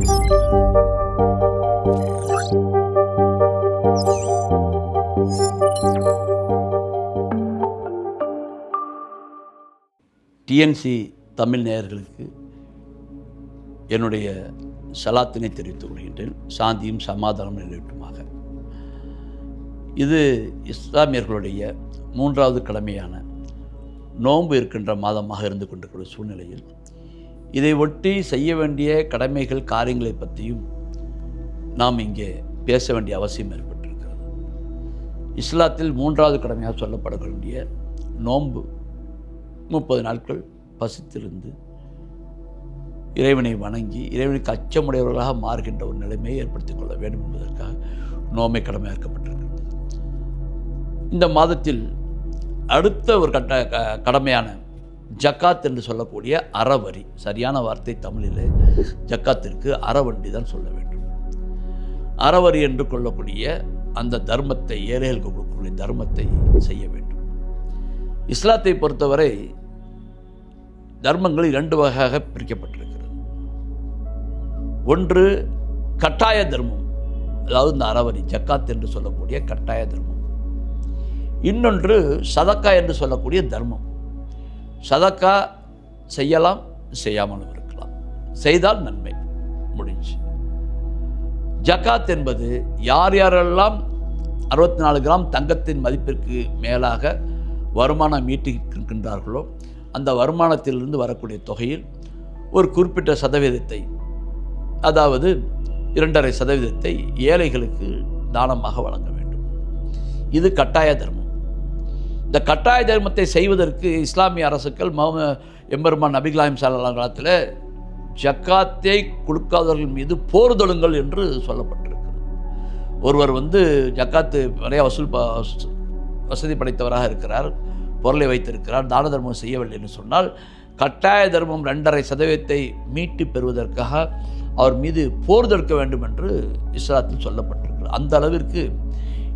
DNC Tamil நேயர்களுக்கு என்னுடைய சலாத்தினை தெரிவித்துக் கொள்கின்றேன். சாந்தியும் சமாதானம் நிலவட்டுமாக. இது இஸ்லாமியர்களுடைய 3வது கடமையான நோன்பு இருக்கின்ற மாதமாக இருந்து கொண்டிருக்கிற சூழ்நிலையில் இதை ஒட்டி செய்ய வேண்டிய கடமைகள் காரியங்களை பற்றியும் நாம் இங்கே பேச வேண்டிய அவசியம் ஏற்பட்டிருக்கிறது. இஸ்லாத்தில் 3வது கடமையாக சொல்லப்படக்கூடிய நோன்பு 30 நாட்கள் பசித்திருந்து இறைவனை வணங்கி இறைவனுக்கு அச்சமுடையவர்களாக மாறுகின்ற ஒரு நிலைமையை ஏற்படுத்திக் கொள்ள வேண்டும் என்பதற்காக நோன்பை கடமையாக்கப்பட்டிருக்கிறது. இந்த மாதத்தில் அடுத்த ஒரு கடமையான ஜக்காத் என்று சொல்லக்கூடிய அறவரி, சரியான வார்த்தை தமிழில் ஜக்காத்திற்கு அறவண்டி தான் சொல்ல வேண்டும். அறவரி என்று கொள்ளக்கூடிய அந்த தர்மத்தை, ஏழைகளுக்கு கொடுக்கக்கூடிய தர்மத்தை செய்ய வேண்டும். இஸ்லாத்தை பொறுத்தவரை தர்மங்கள் 2 வகையாக பிரிக்கப்பட்டிருக்கிறது. ஒன்று கட்டாய தர்மம், அதாவது இந்த அறவரி ஜக்காத் என்று சொல்லக்கூடிய கட்டாய தர்மம். இன்னொன்று சதக்கா என்று சொல்லக்கூடிய தர்மம். சதக்கா செய்யலாம், செய்யாமலும் இருக்கலாம், செய்தால் நன்மை, முடிஞ்சு. ஜக்காத் என்பது யார் யாரெல்லாம் 64 கிராம் தங்கத்தின் மதிப்பிற்கு மேலாக வருமானம் ஈட்டியிருக்கின்றார்களோ அந்த வருமானத்திலிருந்து வரக்கூடிய தொகையில் ஒரு குறிப்பிட்ட சதவீதத்தை, அதாவது 2.5% ஏழைகளுக்கு தானமாக வழங்க வேண்டும். இது கட்டாய தர்மம். இந்த கட்டாய தர்மத்தை செய்வதற்கு இஸ்லாமிய அரசுகள் எம்பெருமான் நபிகளாயம் ஸல்லல்லாஹு அலைஹி காலத்தில் ஜக்காத்தை கொடுக்காதவர்கள் மீது போர் தொடுங்கள் என்று சொல்லப்பட்டிருக்கிறது. ஒருவர் ஜக்காத்து நிறைய வசதி படைத்தவராக இருக்கிறார், பொருளை வைத்திருக்கிறார், தான தர்மம் செய்யவில்லை என்று சொன்னால் கட்டாய தர்மம் 2.5% மீட்டு பெறுவதற்காக அவர் மீது போர் தொடுக்க வேண்டும் என்று இஸ்லாத்தில் சொல்லப்பட்டிருக்கிறது. அந்த அளவிற்கு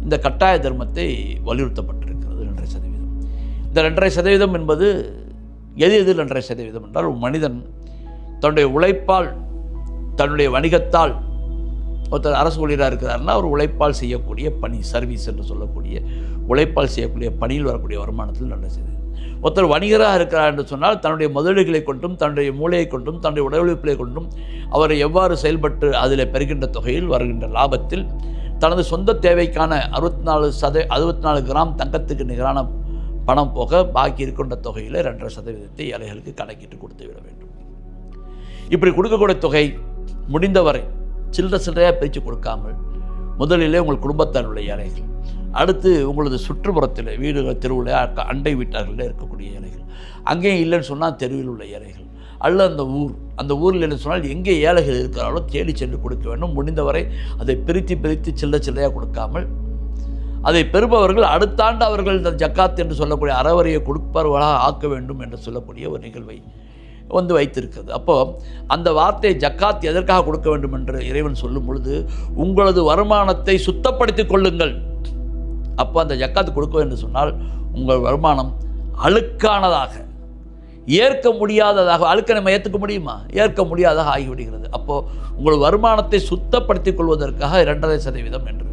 இந்த கட்டாய தர்மத்தை வலியுறுத்தப்பட்டிருக்கிறது. 2.5%. இந்த 2.5% என்பது எது 2.5% என்றால், ஒரு மனிதன் தன்னுடைய உழைப்பால், தன்னுடைய வணிகத்தால், ஒருத்தர் அரசு ஊழியராக இருக்கிறார்னா அவர் உழைப்பால் செய்யக்கூடிய பணி, சர்வீஸ் என்று சொல்லக்கூடிய உழைப்பால் செய்யக்கூடிய பணியில் வரக்கூடிய வருமானத்தில் 2%. ஒருத்தர் வணிகராக இருக்கிறார் என்று சொன்னால் தன்னுடைய முதலீடுகளை கொண்டும், தன்னுடைய மூளையை கொண்டும், தன்னுடைய உடலுழைப்புகளை கொண்டும் அவரை எவ்வாறு செயல்பட்டு அதில் பெறுகின்ற தொகையில் வருகின்ற லாபத்தில் தனது சொந்த தேவைக்கான 64 கிராம் தங்கத்துக்கு நிகரான பணம் போக பாக்கி இருக்கின்ற தொகையில் 2.5% ஏழைகளுக்கு கணக்கிட்டு கொடுத்து விட வேண்டும். இப்படி கொடுக்கக்கூடிய தொகை முடிந்தவரை சில்லறையாக பிரித்து கொடுக்காமல் முதலிலே உங்கள் குடும்பத்தாருடைய ஏழைகள், அடுத்து உங்களது சுற்றுப்புறத்தில் வீடுகள், தெருவில், அண்டை வீட்டார்களில் இருக்கக்கூடிய ஏழைகள், அங்கேயும் இல்லைன்னு சொன்னால் தெருவில் உள்ள ஏழைகள், அல்ல அந்த ஊரில் இல்லைன்னு சொன்னால் எங்கே ஏழைகள் இருக்கிறாரோ தேடி சென்று கொடுக்க வேண்டும். முடிந்தவரை அதை பிரித்து சில்லையாக கொடுக்காமல் அதை பெறுபவர்கள் அடுத்த ஆண்டு அவர்கள் இந்த ஜக்காத் என்று சொல்லக்கூடிய அறவரியை கொடுப்பவர்களாக ஆக்க வேண்டும் என்று சொல்லக்கூடிய ஒரு நிகழ்வை வைத்திருக்கிறது. அப்போது அந்த வார்த்தை ஜக்காத் எதற்காக கொடுக்க வேண்டும் என்று இறைவன் சொல்லும் பொழுது, உங்களது வருமானத்தை சுத்தப்படுத்திக் கொள்ளுங்கள். அப்போ அந்த ஜக்காத் கொடுக்க வேண்டும் சொன்னால் உங்கள் வருமானம் அழுக்கானதாக, ஏற்க முடியாததாக, அழுக்க நம்ம ஏற்றுக்க முடியுமா? ஏற்க முடியாததாக ஆகிவிடுகிறது. அப்போது உங்கள் வருமானத்தை சுத்தப்படுத்திக் கொள்வதற்காக 2.5% என்று இருக்கிறது.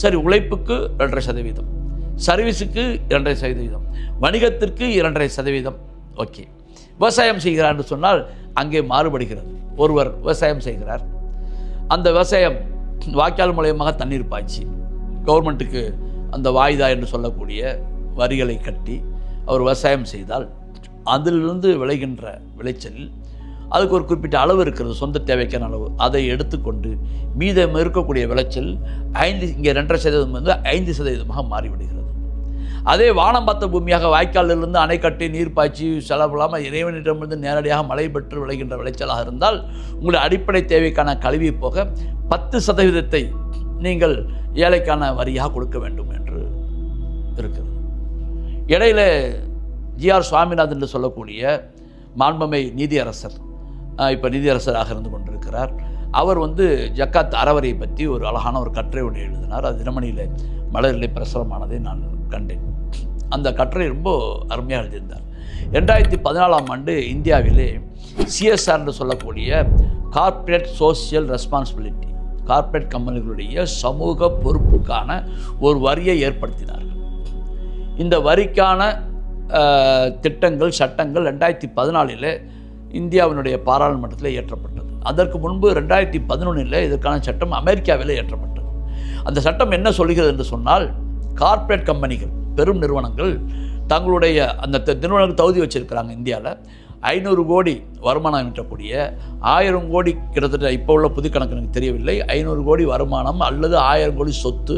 சரி, உழைப்புக்கு 2.5%, சர்வீஸுக்கு 2.5%, வணிகத்திற்கு 2.5%. ஓகே. விவசாயம் செய்கிறார் என்று சொன்னால் அங்கே மாறுபடுகிறது. ஒருவர் விவசாயம் செய்கிறார், அந்த விவசாயம் வாய்க்கால் மூலயமாக தண்ணீர் பாய்ச்சி கவர்மெண்ட்டுக்கு அந்த வாய்தா என்று சொல்லக்கூடிய வரிகளை கட்டி அவர் விவசாயம் செய்தால் அதிலிருந்து விளைகின்ற விளைச்சலில் அதுக்கு ஒரு குறிப்பிட்ட அளவு இருக்கிறது, சொந்த தேவைக்கான அளவு. அதை எடுத்துக்கொண்டு மீதம் இருக்கக்கூடிய விளைச்சல் இங்கே 2.5% 5% மாறிவிடுகிறது. அதே வானம் பார்த்த பூமியாக வாய்க்காலிலிருந்து அணை கட்டி நீர் பாய்ச்சி செலவில்லாமல் இறைவனிடமிருந்து நேரடியாக மழை பெற்று விளைகின்ற விளைச்சலாக இருந்தால் உங்களுடைய அடிப்படை தேவைக்கான கல்வி போக 10% நீங்கள் ஏழைக்கான வரியாக கொடுக்க வேண்டும் என்று இருக்கிறது. இடையில ஜிஆர் சுவாமிநாதன் என்று சொல்லக்கூடிய மாண்புமை நீதியரசர், இப்போ நீதியரசராக இருந்து கொண்டிருக்கிறார். அவர் ஜக்காத் அறவரியை பற்றி ஒரு அழகான ஒரு கட்டுரை ஒன்று எழுதினார். அது தினமணியில் மலரிலே பிரசுரமானதை நான் கண்டேன். அந்த கட்டுரை ரொம்ப அருமையாக எழுதியிருந்தார். 2014ஆம் ஆண்டு இந்தியாவிலே சிஎஸ்ஆர் என்று சொல்லக்கூடிய கார்ப்பரேட் சோசியல் ரெஸ்பான்சிபிலிட்டி, கார்ப்பரேட் கம்பெனிகளுடைய சமூக பொறுப்புக்கான ஒரு வரியை ஏற்படுத்தினார்கள். இந்த வரிக்கான திட்டங்கள், சட்டங்கள் 2014 இந்தியாவினுடைய பாராளுமன்றத்தில் இயற்றப்பட்டது. அதற்கு முன்பு 2011 இதற்கான சட்டம் அமெரிக்காவில் இயற்றப்பட்டது. அந்த சட்டம் என்ன சொல்கிறது என்று சொன்னால், கார்ப்பரேட் கம்பெனிகள், பெரும் நிறுவனங்கள் தங்களுடைய அந்த நிறுவனங்கள் தகுதி வச்சிருக்கிறாங்க. இந்தியாவில் 500 கோடி வருமானம் ஈட்டக்கூடிய 1000 கோடி, கிட்டத்தட்ட இப்போ உள்ள புது கணக்கு எனக்கு தெரியவில்லை, 500 கோடி வருமானம் அல்லது 1000 கோடி சொத்து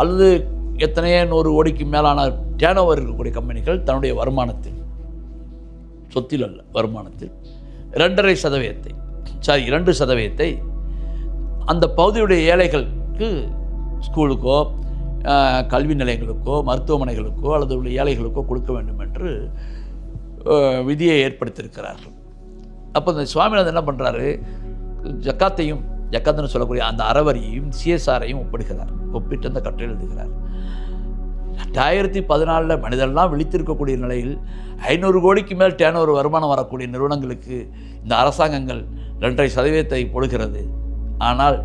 அல்லது எத்தனையோ 100 கோடிக்கு மேலான டேர்ன் ஓவர் இருக்கக்கூடிய கம்பெனிகள் தன்னுடைய வருமானத்தில், சொத்தில் அல்ல வருமானத்தில் 2% அந்த பகுதியுடைய ஏழைகளுக்கு, ஸ்கூலுக்கோ கல்வி நிலையங்களுக்கோ மருத்துவமனைகளுக்கோ அல்லது உள்ள ஏழைகளுக்கோ கொடுக்க வேண்டும் என்று விதியை ஏற்படுத்தியிருக்கிறார்கள். அப்போ இந்த சுவாமிநாதன் என்ன பண்ணுறாரு, ஜக்காத்துன்னு சொல்லக்கூடிய அந்த அறவரியையும் சிஎஸ்ஆரையும் ஒப்பிட்டு அந்த கட்டுரை எழுதுகிறார். 2014 மனிதெல்லாம் விழித்திருக்கக்கூடிய நிலையில் 500 கோடிக்கு மேல் டேர்ன் வருமானம் வரக்கூடிய நிறுவனங்களுக்கு இந்த அரசாங்கங்கள் 2.5% போடுகிறது. ஆனால்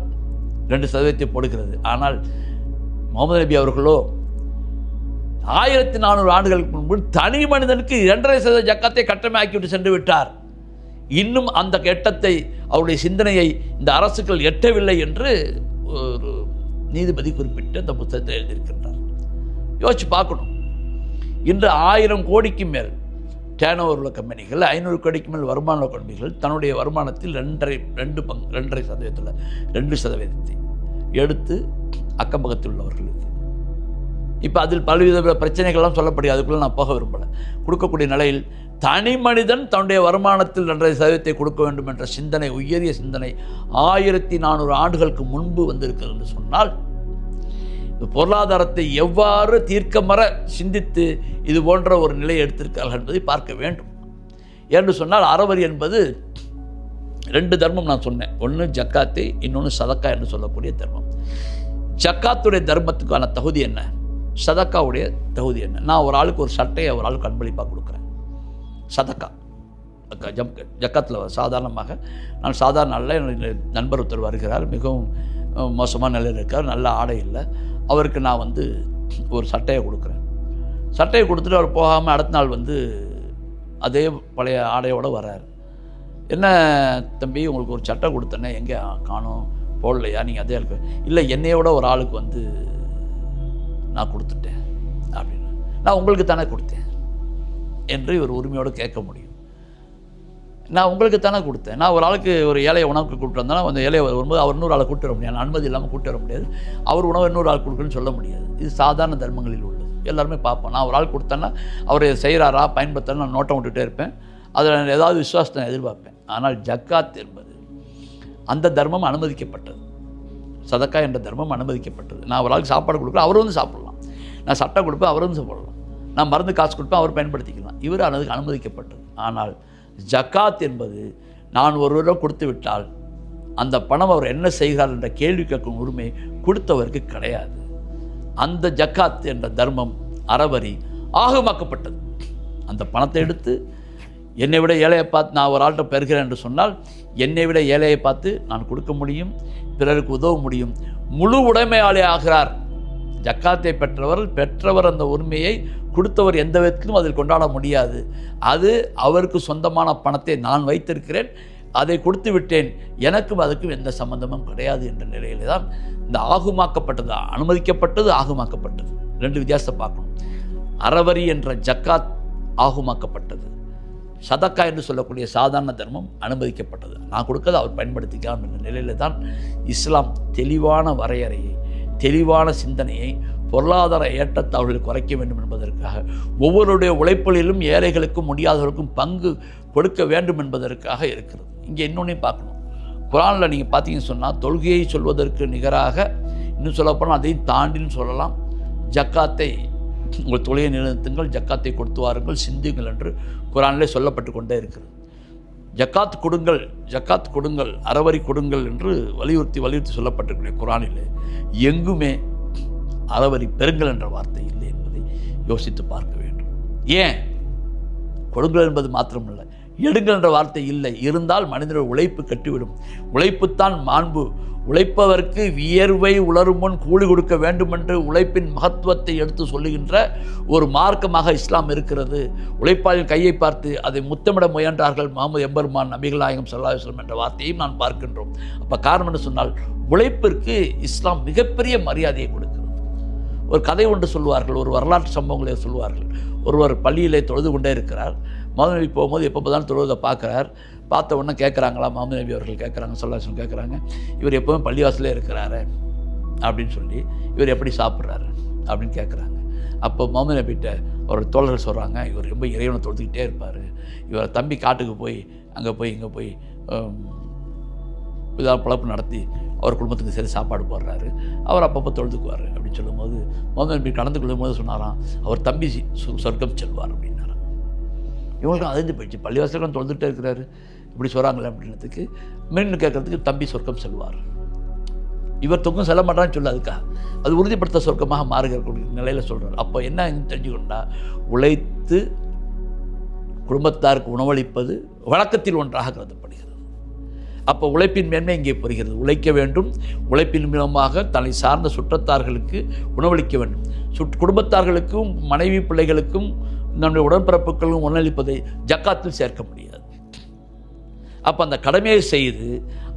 2% போடுகிறது. ஆனால் முகமது நபி அவர்களோ 1400 ஆண்டுகளுக்கு முன்பு தனி மனிதனுக்கு 2.5% ஜக்காத்தை கட்டமையாக்கிவிட்டு சென்று விட்டார். இன்னும் அந்த கட்டத்தை, அவருடைய சிந்தனையை இந்த அரசுகள் எட்டவில்லை என்று ஒரு நீதிபதி குறிப்பிட்டு அந்த புத்தகத்தை எழுதியிருக்கின்றார். யோசிச்சு பார்க்கணும். இன்று 1000 கோடிக்கு மேல் டேர்ன் ஓவர் உள்ள கம்பெனிகள், 500 கோடிக்கு மேல் வருமான உள்ள கம்பெனிகள் தன்னுடைய வருமானத்தில் 2% எடுத்து அக்கம் பக்கத்தில் உள்ளவர்களுக்கு, இப்போ அதில் பலவித பிரச்சனைகள்லாம் சொல்லப்படுது, அதுக்குள்ளே நான் போக விரும்பலை, கொடுக்கக்கூடிய நிலையில் தனி மனிதன் தன்னுடைய வருமானத்தில் 2% கொடுக்க வேண்டும் என்ற சிந்தனை, உயரிய சிந்தனை 1400 ஆண்டுகளுக்கு முன்பு வந்திருக்கிறது என்று சொன்னால், பொருளாதாரத்தை எவ்வாறு தீர்க்கமற சிந்தித்து இது போன்ற ஒரு நிலையை எடுத்திருக்கிறார்கள் என்பதை பார்க்க வேண்டும். என்று சொன்னால் அறவரி என்பது 2 தர்மம் நான் சொன்னேன். ஒன்று ஜக்காத்து, இன்னொன்று சதக்கா என்று சொல்லக்கூடிய தர்மம். ஜக்காத்துடைய தர்மத்துக்கான தகுதி என்ன, சதக்காவுடைய தகுதி என்ன? நான் ஒரு ஆளுக்கு ஒரு சட்டையை ஒரு ஆளுக்கு அன்பளிப்பாக கொடுக்குறேன். சதக்கா ஜக்காத்தில் சாதாரணமாக நான் சாதாரண நாளில் என்னுடைய நண்பர் ஒருத்தர் வருகிறார், மிகவும் மோசமான நிலையில் இருக்கார், நல்ல ஆடை இல்லை, அவருக்கு நான் ஒரு சட்டையை கொடுக்குறேன். சட்டையை கொடுத்துட்டு அவர் போகாமல் அடுத்த நாள் அதே பழைய ஆடையோடு வர்றார். என்ன தம்பி, உங்களுக்கு ஒரு சட்டை கொடுத்தேனே, எங்கே காணோம், போடலையா, நீங்கள் அதே இருக்கு? இல்லை, என்னையோட ஒரு ஆளுக்கு நான் கொடுத்துட்டேன் அப்படின்னு. நான் உங்களுக்கு தானே கொடுத்தேன் என்று இவர் உரிமையோடு கேட்க முடியும். நான் உங்களுக்கு தானே கொடுத்தேன். நான் ஒரு ஆளுக்கு, ஒரு ஏழையை உணவுக்கு கூப்பிட்டு வந்தாலும் அந்த ஏழையை வரும்போது அவர் இன்னொரு ஆளை கூப்பிட்டு வர முடியாது, அனுமதி இல்லாமல் கூப்பிட்டு வர முடியாது, அவர் உணவு இன்னொரு ஆள் கொடுக்குன்னு சொல்ல முடியாது. இது சாதாரண தர்மங்களில் உள்ளது, எல்லாருமே பார்ப்போம். நான் ஒரு ஆள் கொடுத்தேன்னா அவர் செய்கிறாரா பயன்படுத்தாரா நான் நோட்டம் விட்டுட்டே இருப்பேன், அதில் ஏதாவது விசுவாசத்தை எதிர்பார்ப்பேன். ஆனால் ஜக்காத் என்பது அந்த தர்மம் அனுமதிக்கப்பட்டது, சதக்கா என்ற தர்மம் அனுமதிக்கப்பட்டது. நான் ஒரு ஆளுக்கு சாப்பாடு கொடுப்பேன், அவர் சாப்பிடலாம். நான் சட்டை கொடுப்பேன், அவர் சாப்பிடலாம். நான் மருந்து காசு கொடுப்பேன், அவர் பயன்படுத்திக்கலாம். இவர் அதுக்கு அனுமதிக்கப்பட்டது. ஆனால் ஜக்காத் என்பது நான் ஒருவரிடம் கொடுத்து விட்டால் அந்த பணம் அவர் என்ன செய்கிறார் என்ற கேள்வி கேட்கும் உரிமை கொடுத்தவருக்கு கிடையாது. அந்த ஜக்காத் என்ற தர்மம், அறவரி ஆகமாக்கப்பட்டது. அந்த பணத்தை எடுத்து என்னை விட ஏழையை பார்த்து நான் ஒரு ஆள்கிட்ட பெறுகிறேன் என்று சொன்னால், என்னை விட ஏழையை பார்த்து நான் கொடுக்க முடியும், பிறருக்கு உதவ முடியும். முழு உடைமையாளி ஆகிறார். ஜக்காத்தை பெற்றவர் அந்த உரிமையை கொடுத்தவர் எந்த விதத்திலும் அதில் கொண்டாட முடியாது. அது அவருக்கு சொந்தமான பணத்தை நான் வைத்திருக்கிறேன், அதை கொடுத்து விட்டேன், எனக்கும் அதுக்கும் எந்த சம்பந்தமும் கிடையாது என்ற நிலையிலே தான் இந்த ஆகுமாக்கப்பட்டது, அனுமதிக்கப்பட்டது, ஆகுமாக்கப்பட்டது. 2 வித்தியாசத்தை பார்க்கணும். அறவரி என்ற ஜக்காத் ஆகுமாக்கப்பட்டது, சதக்கா என்று சொல்லக்கூடிய சாதாரண தர்மம் அனுமதிக்கப்பட்டது. நான் கொடுக்கறது அவர் பயன்படுத்திக்கலாம் என்ற நிலையில் தான் இஸ்லாம் தெளிவான வரையறையை, தெளிவான சிந்தனையை, பொருளாதார ஏற்றத்தாழ்வுகளை குறைக்க வேண்டும் என்பதற்காக, ஒவ்வொருடைய உழைப்புகளிலும் ஏழைகளுக்கும் முடியாதவர்களுக்கும் பங்கு கொடுக்க வேண்டும் என்பதற்காக இருக்கிறது. இங்கே இன்னொன்றையும் பார்க்கணும். குர்ஆனில் நீங்கள் பார்த்தீங்கன்னு சொன்னால், தொழுகையை சொல்வதற்கு நிகராக, இன்னும் சொல்லப்போனால் அதையும் தாண்டின்னு சொல்லலாம், ஜக்காத்தை உங்கள் தொழிலை நிலைநிறுத்துங்கள், ஜக்காத்தை கொடுத்து வாருங்கள், சிந்துங்கள் என்று குர்ஆனிலே சொல்லப்பட்டு கொண்டே இருக்கிறது. ஜக்காத் கொடுங்கள், ஜக்காத் கொடுங்கள், அறவரி கொடுங்கள் என்று வலியுறுத்தி சொல்லப்பட்டிருக்கிற குர்ஆனிலே எங்குமே அறவரி பெறுங்கள் என்ற வார்த்தை இல்லை என்பதை யோசித்து பார்க்க வேண்டும். ஏன்? கொடுங்கள் என்பது மாத்திரமல்ல, எடுங்கள்ன்ற வார்த்தை இல்லை. இருந்தால் மனிதனுடைய உழைப்பு கட்டிவிடும். உழைப்புத்தான் மாண்பு. உழைப்பவருக்கு வியர்வை உலரும் முன் கூலி கொடுக்க வேண்டும் என்று உழைப்பின் மகத்துவத்தை எடுத்து சொல்லுகின்ற ஒரு மார்க்கமாக இஸ்லாம் இருக்கிறது. உழைப்பாளின் கையை பார்த்து அதை முத்தமிட முயன்றார்கள் முஹம்மது எம்பெருமான் நபிகள் நாயகம் ஸல்லல்லாஹு அலைஹி வஸல்லம் என்ற வார்த்தையும் நான் பார்க்கின்றோம். அப்போ காரணம் என்று சொன்னால் உழைப்பிற்கு இஸ்லாம் மிகப்பெரிய மரியாதையை கொடுக்கிறது. ஒரு கதை ஒன்று சொல்லுவார்கள், ஒரு வரலாற்று சம்பவங்களை சொல்லுவார்கள். ஒருவர் பள்ளியிலே தொழுது கொண்டே இருக்கிறார். முஹம்மது நபி போகும்போது எப்போ தான் தொழுவதை பார்க்குறார். பார்த்த உடனே கேட்குறாங்களா, முஹம்மது நபி அவர்கள் கேட்குறாங்க, ஸல்லல்லாஹு அலைஹி வஸல்லம் கேட்குறாங்க, இவர் எப்போவும் பள்ளிவாசலே இருக்கிறாரு அப்படின்னு சொல்லி, இவர் எப்படி சாப்பிட்றாரு அப்படின்னு கேட்குறாங்க. அப்போ முஹம்மது நபிகிட்ட அவரோட தோழர்கள் சொல்கிறாங்க, இவர் ரொம்ப இறைவனை தொழுதுகிட்டே இருப்பார். இவர் தம்பி காட்டுக்கு போய் அங்கே போய் இங்கே போய் இதாக பழப்பு நடத்தி அவர் குடும்பத்துக்கு சரி சாப்பாடு போடுறாரு, அவர் அப்பப்போ தொழுதுக்குவார் அப்படின்னு சொல்லும்போது முஹம்மது நபி கடந்து கொள்ளும்போது சொன்னாராம், அவர் தம்பி சொர்க்கம் செல்வார் அப்படின்னாராம். இவங்களுக்கும் அதிர்ந்து போயிடுச்சு. பள்ளிவாசலுக்கு தொழுதுகிட்டே இருக்கிறாரு, இப்படி சொல்கிறாங்களே அப்படின்றதுக்கு மீன் கேட்குறதுக்கு தம்பி சொர்க்கம் செல்வார். இவர் தொங்கும் செல்ல மாட்டான்னு சொல்லாதுக்கா, அது உறுதிப்படுத்த சொர்க்கமாக மாறுகிற நிலையில் சொல்கிறார். அப்போ என்ன தெரிஞ்சுக்கொண்டா, உழைத்து குடும்பத்தாருக்கு உணவளிப்பது வழக்கத்தில் ஒன்றாக கருதப்படுகிறது. அப்போ உழைப்பின் மேன்மை இங்கே புரிகிறது. உழைக்க வேண்டும், உழைப்பின் மூலமாக தன்னை சார்ந்த சுற்றத்தார்களுக்கு உணவளிக்க வேண்டும். குடும்பத்தார்களுக்கும் மனைவி பிள்ளைகளுக்கும் நம்முடைய உடன்பிறப்புகளும் உணவளிப்பதை ஜக்காத்தில் சேர்க்க முடியாது. அப்போ அந்த கடமையை செய்து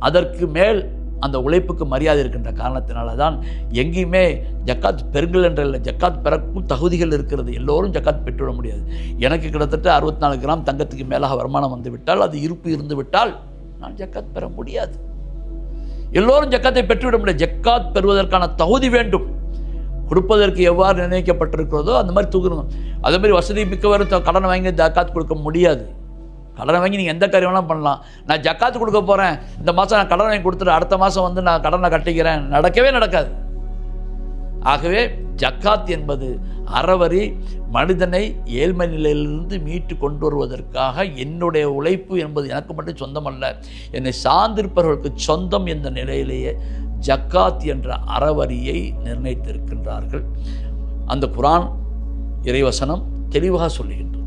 அதற்கு மேல் அந்த உழைப்புக்கு மரியாதை இருக்கின்ற காரணத்தினால தான் எங்கேயுமே ஜக்காத் பெறுங்கள் என்ற இல்லை, ஜக்காத் பெறக்கும் தகுதிகள் இருக்கிறது. எல்லோரும் ஜக்காத் பெற்றுவிட முடியாது. எனக்கு கிட்டத்தட்ட 64 கிராம் தங்கத்துக்கு மேலாக வருமானம் வந்து விட்டால், அது இருப்பு இருந்து விட்டால் நான் ஜக்காத் பெற முடியாது. எல்லோரும் ஜக்காத்தை பெற்றுவிட முடியாது. ஜக்காத் பெறுவதற்கான தகுதி வேண்டும். கொடுப்பதற்கு எவ்வாறு நிர்ணயிக்கப்பட்டிருக்கிறதோ அந்த மாதிரி தூக்கணும். அதே மாதிரி வசதி மிக்கவரும் கடனை வாங்கி ஜக்காத் கொடுக்க முடியாது. கடனை வாங்கி நீங்கள் எந்த காரியம் வேணாலும் பண்ணலாம். நான் ஜக்காத்து கொடுக்க போகிறேன், இந்த மாதம் நான் கடன் வாங்கி கொடுத்துட்டு அடுத்த மாதம் வந்து நான் கடனை கட்டிக்கிறேன், நடக்கவே நடக்காது. ஆகவே ஜக்காத் என்பது அறவரி மனிதனை ஏழ்மை நிலையிலிருந்து மீட்டு கொண்டு வருவதற்காக என்னுடைய உழைப்பு என்பது எனக்கு மட்டும் சொந்தமல்ல, என்னை சார்ந்திருப்பவர்களுக்கு சொந்தம் என்ற நிலையிலேயே ஜக்காத் என்ற அறவரியை நிர்ணயித்திருக்கின்றார்கள். அந்த குர்ஆன் இறைவசனம் தெளிவாக சொல்லுகின்றது.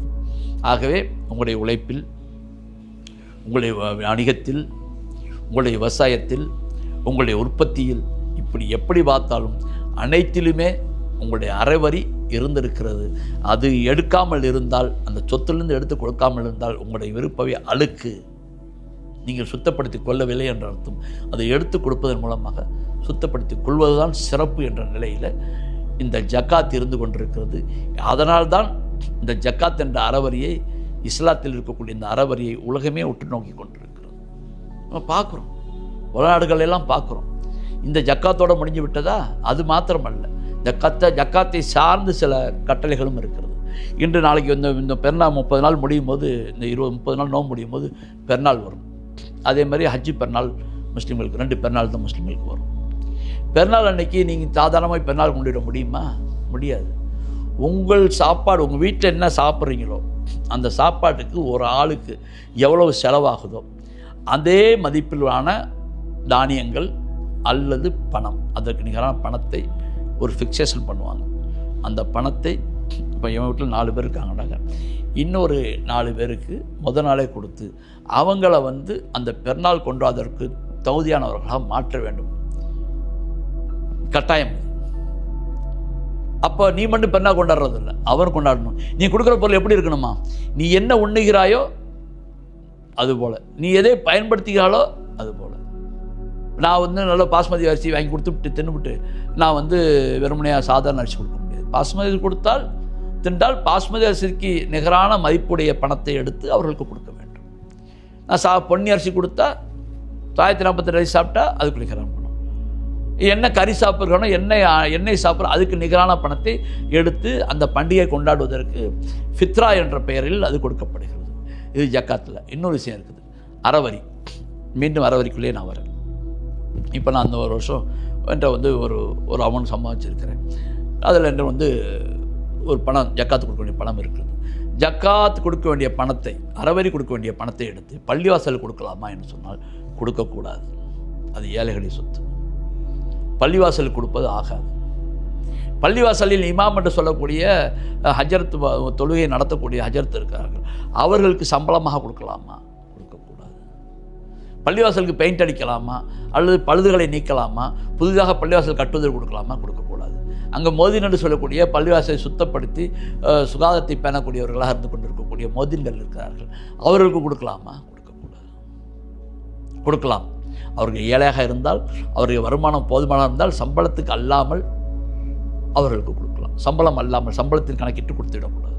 ஆகவே உங்களுடைய உழைப்பில், உங்களுடைய வணிகத்தில், உங்களுடைய விவசாயத்தில், உங்களுடைய உற்பத்தியில், இப்படி எப்படி பார்த்தாலும் அனைத்திலுமே உங்களுடைய அறவரி இருந்திருக்கிறது. அது எடுக்காமல் இருந்தால், அந்த சொத்திலிருந்து எடுத்து கொடுக்காமல் இருந்தால் உங்களுடைய விருப்பவை அழுக்கு, நீங்கள் சுத்தப்படுத்தி கொள்ளவில்லை என்ற அர்த்தம். அதை எடுத்து கொடுப்பதன் மூலமாக சுத்தப்படுத்தி கொள்வதுதான் சிறப்பு என்ற நிலையில் இந்த ஜக்காத் இருந்து கொண்டிருக்கிறது. அதனால்தான் இந்த ஜக்காத் என்ற அறவரியை, இஸ்லாத்தில் இருக்கக்கூடிய இந்த அறவரியை உலகமே உற்று நோக்கி கொண்டிருக்கிறது. நம்ம பார்க்குறோம், உலக எல்லாம் பார்க்குறோம். இந்த ஜக்காத்தோடு முடிஞ்சு விட்டதா? அது மாத்திரமல்ல, ஜக்காத்தை சார்ந்து சில கட்டளைகளும் இருக்கிறது. இன்று நாளைக்கு இந்த பெருநாள் 30 நாள் முடியும் போது, இந்த 20-30 நாள் நோன்பு முடியும் போது பெருநாள் வரும். அதே மாதிரி ஹஜ்ஜு பெருநாள் முஸ்லீம்களுக்கு 2 பெருநாள் தான் முஸ்லீம்களுக்கு வரும். பெருநாள் அன்னைக்கு நீங்கள் சாதாரணமாக பெருநாள் கொண்டுவிட முடியுமா? முடியாது. உங்கள் சாப்பாடு, உங்கள் வீட்டில் என்ன சாப்பிட்றீங்களோ அந்த சாப்பாட்டுக்கு ஒரு ஆளுக்கு எவ்வளவு செலவாகுதோ அதே மதிப்பிலான தானியங்கள் அல்லது பணம், அதற்கு நிகரான பணத்தை ஒரு ஃபிக்சேஷன் பண்ணுவாங்க. அந்த பணத்தை இப்போ என் வீட்டில் 4 பேர் இருக்காங்கன்னாங்க, இன்னொரு 4 பேருக்கு முதல் நாளே கொடுத்து அவங்கள அந்த பெருநாள் கொண்டாடுவதற்கு தகுதியானவர்களாக மாற்ற வேண்டும். கட்டாயம். அப்போ நீ மட்டும் பெருநாள் கொண்டாடுறது இல்லை, அவர் கொண்டாடணும். நீ கொடுக்குற பொருள் எப்படி இருக்கணுமா? நீ என்ன உண்ணுகிறாயோ அதுபோல், நீ எதை பயன்படுத்துகிறாளோ அதுபோல். நான் நல்ல பாஸ்மதி அரிசி வாங்கி கொடுத்துட்டு தின்னுபிட்டு நான் வெறுமனையாக சாதாரண அரிசி கொடுக்க முடியாது. பாஸ்மதி கொடுத்தால் தின்றால் பாஸ்மதி அரிசிக்கு நிகரான மதிப்புடைய பணத்தை எடுத்து அவர்களுக்கு கொடுக்க வேண்டும். நான் பொன்னி அரிசி கொடுத்தா 942 அரிசி சாப்பிட்டா அதுக்கு நிகரான பணம். என்ன கறி சாப்பிட்றோன்னா எண்ணெய் சாப்பிட்ற அதுக்கு நிகரான பணத்தை எடுத்து அந்த பண்டிகை கொண்டாடுவதற்கு ஃபித்ரா என்ற பெயரில் அது கொடுக்கப்படுகிறது. இது ஜக்காத்தில். இன்னொரு விஷயம் இருக்குது, அறவரி. மீண்டும் அறவரிக்குள்ளேயே நான் வரேன். இப்போ நான் அந்த ஒரு வருஷம் என்ற ஒரு அமௌண்ட் சம்பாதிச்சிருக்கிறேன். அதில் என்ற ஒரு பணம், ஜக்காத்து கொடுக்க வேண்டிய பணம் இருக்கிறது. ஜக்காத்து கொடுக்க வேண்டிய பணத்தை, அறவரி கொடுக்க வேண்டிய பணத்தை எடுத்து பள்ளிவாசல் கொடுக்கலாமா என்று சொன்னால் கொடுக்கக்கூடாது. அது ஏழைகளின் சொத்து. பள்ளிவாசல் கொடுப்பது ஆகாது. பள்ளிவாசலில் இமாம் என்று சொல்லக்கூடிய ஹஜரத் தொழுகையை நடத்தக்கூடிய ஹஜரத் இருக்கிறார்கள், அவர்களுக்கு சம்பளமாக கொடுக்கலாமா? கொடுக்கக்கூடாது. பள்ளிவாசலுக்கு பெயிண்ட் அடிக்கலாமா அல்லது பழுதுகளை நீக்கலாமா? புதிதாக பள்ளிவாசல் கட்டுவதற்கு கொடுக்கலாமா? கொடுக்கக்கூடாது. அங்கே மோதின் என்று சொல்லக்கூடிய பள்ளிவாசலை சுத்தப்படுத்தி சுகாதாரத்தை பேணக்கூடியவர்களாக இருந்து கொண்டிருக்கக்கூடிய மோதின்கள் இருக்கிறார்கள், அவர்களுக்கு கொடுக்கலாமா? கொடுக்கக்கூடாது. கொடுக்கலாம். அவர்கள் ஏழையாக இருந்தால், அவருடைய வருமானம் போதுமானதாக இருந்தால் சம்பளத்துக்கு அல்லாமல் அவர்களுக்கு கொடுக்கலாம். சம்பளம் அல்லாமல் சம்பளத்தில் கணக்கிட்டு கொடுத்துவிடக்கூடாது.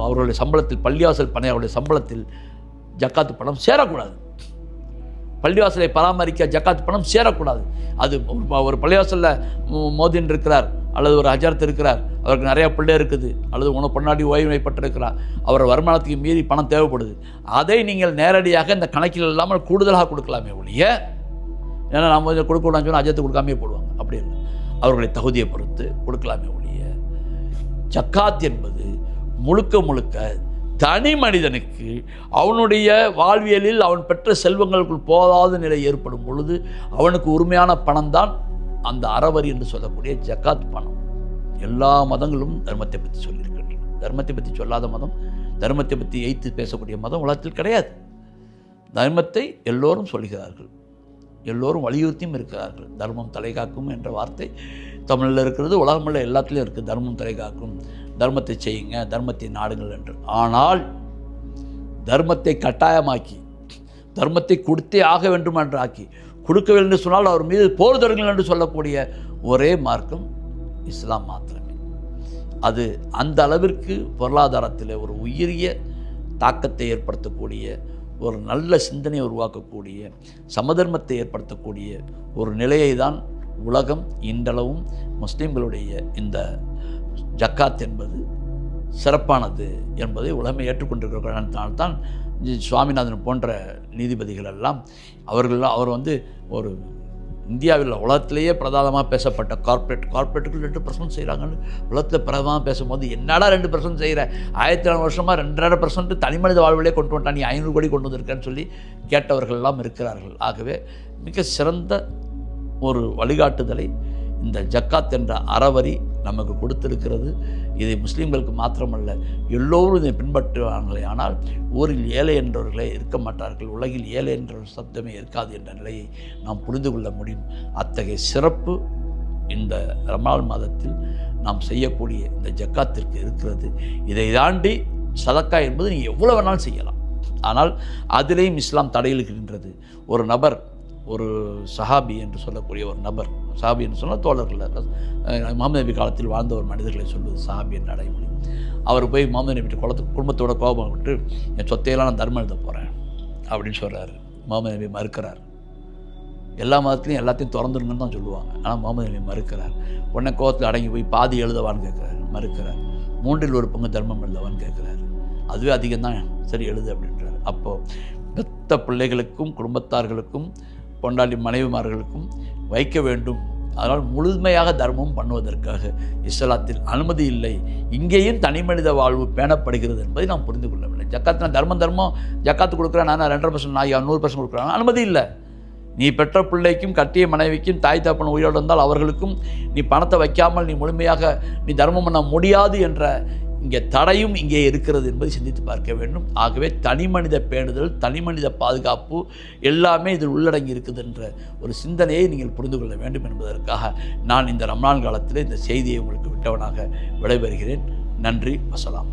அவர்களுடைய சம்பளத்தில், பள்ளிவாசல் பணியாளருடைய சம்பளத்தில் ஜக்காத்து பணம் சேரக்கூடாது. பள்ளிவாசலை பராமரிக்க ஜக்காத்து பணம் சேரக்கூடாது. அது ஒரு பள்ளிவாசலில் மோதின் இருக்கிறார் அல்லது ஒரு ஹஜரத் இருக்கிறார், அவருக்கு நிறையா பிள்ளை இருக்குது, அல்லது உனக்கு பொன்னாடி ஓய்வு பெற்றிருக்கிறார், அவர் வருமானத்துக்கு மீறி பணம் தேவைப்படுது, அதை நீங்கள் நேரடியாக இந்த கணக்கில் இல்லாமல் கூடுதலாக கொடுக்கலாமே ஒழிய, ஏன்னா நம்ம கொஞ்சம் கொடுக்கக்கூடாதுன்னு சொன்னால் அஜத்து கொடுக்காமே போடுவாங்க. அப்படி இல்லை, அவர்களை தகுதியை பொறுத்து கொடுக்கலாமே ஒழிய, ஜக்காத் என்பது முழுக்க முழுக்க தனி மனிதனுக்கு அவனுடைய வாழ்வியலில் அவன் பெற்ற செல்வங்களுக்குள் போதாத நிலை ஏற்படும் பொழுது அவனுக்கு உரிமையான பணம் தான் அந்த அறவரி என்று சொல்லக்கூடிய ஜக்காத் பணம். எல்லா மதங்களும் தர்மத்தை பற்றி சொல்லியிருக்கின்றன. தர்மத்தை பற்றி சொல்லாத மதம், தர்மத்தை பற்றி எய்த்து பேசக்கூடிய மதம் உலகத்தில் கிடையாது. தர்மத்தை எல்லோரும் சொல்கிறார்கள், எல்லோரும் வலியுறுத்தியும் இருக்கிறார்கள். தர்மம் தலைகாக்கும் என்ற வார்த்தை தமிழில் இருக்கிறது, உலகமுள்ள எல்லாத்துலேயும் இருக்குது. தர்மம் தலைகாக்கும், தர்மத்தை செய்யுங்க, தர்மத்தை நாடுங்கள் என்று. ஆனால் தர்மத்தை கட்டாயமாக்கி, தர்மத்தை கொடுத்தே ஆக வேண்டும் என்று ஆக்கி, கொடுக்கவில்லை என்று சொன்னால் அவர் மீது போர் தொடங்குங்கள் என்று சொல்லக்கூடிய ஒரே மார்க்கம் இஸ்லாம் மாத்திரமே. அது அந்த அளவிற்கு பொருளாதாரத்தில் ஒரு உயரிய தாக்கத்தை ஏற்படுத்தக்கூடிய, ஒரு நல்ல சிந்தனையை உருவாக்கக்கூடிய, சமதர்மத்தை ஏற்படுத்தக்கூடிய ஒரு நிலையை தான் உலகம் இன்றளவும் முஸ்லீம்களுடைய இந்த ஜக்காத் என்பது சிறப்பானது என்பதை உலகமே ஏற்றுக்கொண்டிருக்கிறதான் சுவாமிநாதன் போன்ற நீதிபதிகள் எல்லாம் அவர் ஒரு இந்தியாவில் உலகத்திலேயே பிரதானமாக பேசப்பட்ட கார்ப்பரேட்டுகள் 2% செய்கிறாங்கன்னு உலகத்தில் பிரதமாக பேசும்போது, என்னடா 2% செய்கிற, 1400 வருஷமாக 2.5% தனி மனித வாழ்விலே கொண்டு வந்துட்டான், நீ 500 கோடி கொண்டு வந்திருக்கேன்னு சொல்லி கேட்டவர்கள் எல்லாம் இருக்கிறார்கள். ஆகவே மிக சிறந்த ஒரு வழிகாட்டுதலை இந்த ஜக்காத் என்ற அறவரி நமக்கு கொடுத்திருக்கிறது. இதை முஸ்லீம்களுக்கு மாத்திரமல்ல, எல்லோரும் இதை பின்பற்றுவாங்களே. ஆனால் ஊரில் ஏழை என்றவர்களே இருக்க மாட்டார்கள், உலகில் ஏழை என்ற ஒரு சப்தமே இருக்காது என்ற நிலையை நாம் புரிந்து கொள்ள முடியும். அத்தகைய சிறப்பு இந்த ரமலான் மாதத்தில் நாம் செய்யக்கூடிய இந்த ஜக்காத்திற்கு இருக்கிறது. இதை தாண்டி சதக்கா என்பது நீங்கள் எவ்வளோ வேணாலும் செய்யலாம். ஆனால் அதிலேயும் இஸ்லாம் தடையிடுகின்றது. ஒரு நபர், ஒரு சஹாபி என்று சொல்லக்கூடிய ஒரு நபர், சஹாபி என்று சொன்னால் தோழர்கள், முகமது நபி காலத்தில் வாழ்ந்த ஒரு மனிதர்களை சொல்வது சஹாபி என்ற அடைமொழி. அவர் போய் முகமது நபி குடும்பத்தோட கோபம் விட்டு, என் சொத்தையெல்லாம் நான் தர்மம் எழுத போகிறேன் அப்படின்னு சொல்கிறாரு. முகமது நபி மறுக்கிறார். எல்லா மதத்துலையும் எல்லாத்தையும் திறந்துருங்கன்னு தான் சொல்லுவாங்க, ஆனால் முகமது நபி மறுக்கிறார். உடனே கோபத்தில் அடங்கி போய் பாதி எழுதவான்னு கேட்குறாரு, மறுக்கிறார். 3/1 தர்மம் எழுதவான்னு கேட்குறாரு, அதுவே அதிகம்தான், சரி எழுது அப்படின்றார். அப்போது பெத்த பிள்ளைகளுக்கும் குடும்பத்தார்களுக்கும் பொண்டாட்டி மனைவிமார்களுக்கும் வைக்க வேண்டும். அதனால் முழுமையாக தர்மம் பண்ணுவதற்காக இஸ்லாத்தில் அனுமதி இல்லை. இங்கேயும் தனி மனித வாழ்வு பேணப்படுகிறது என்பதை நாம் புரிந்து கொள்ளவில்லை. ஜக்காத்து தர்மம் ஜக்காத்து கொடுக்குறேன், நான் 2.5% நான் 100% கொடுக்குறேன், அனுமதி இல்லை. நீ பெற்ற பிள்ளைக்கும் கட்டிய மனைவிக்கும் தாய் தகப்பன் உயிரோடு இருந்தால் அவர்களுக்கும் நீ பணத்தை வைக்காமல் நீ முழுமையாக நீ தர்மம் பண்ண முடியாது என்ற இங்கே தடையும் இங்கே இருக்கிறது என்பதை சிந்தித்து பார்க்க வேண்டும். ஆகவே தனி மனித பேணுதல், தனி மனித பாதுகாப்பு எல்லாமே இதில் உள்ளடங்கி இருக்குது என்ற ஒரு சிந்தனையை நீங்கள் புரிந்து கொள்ள வேண்டும் என்பதற்காக நான் இந்த ரமலான் காலத்தில் இந்த செய்தியை உங்களுக்கு விட்டவனாக விடைபெறுகிறேன். நன்றி, வசலாம்.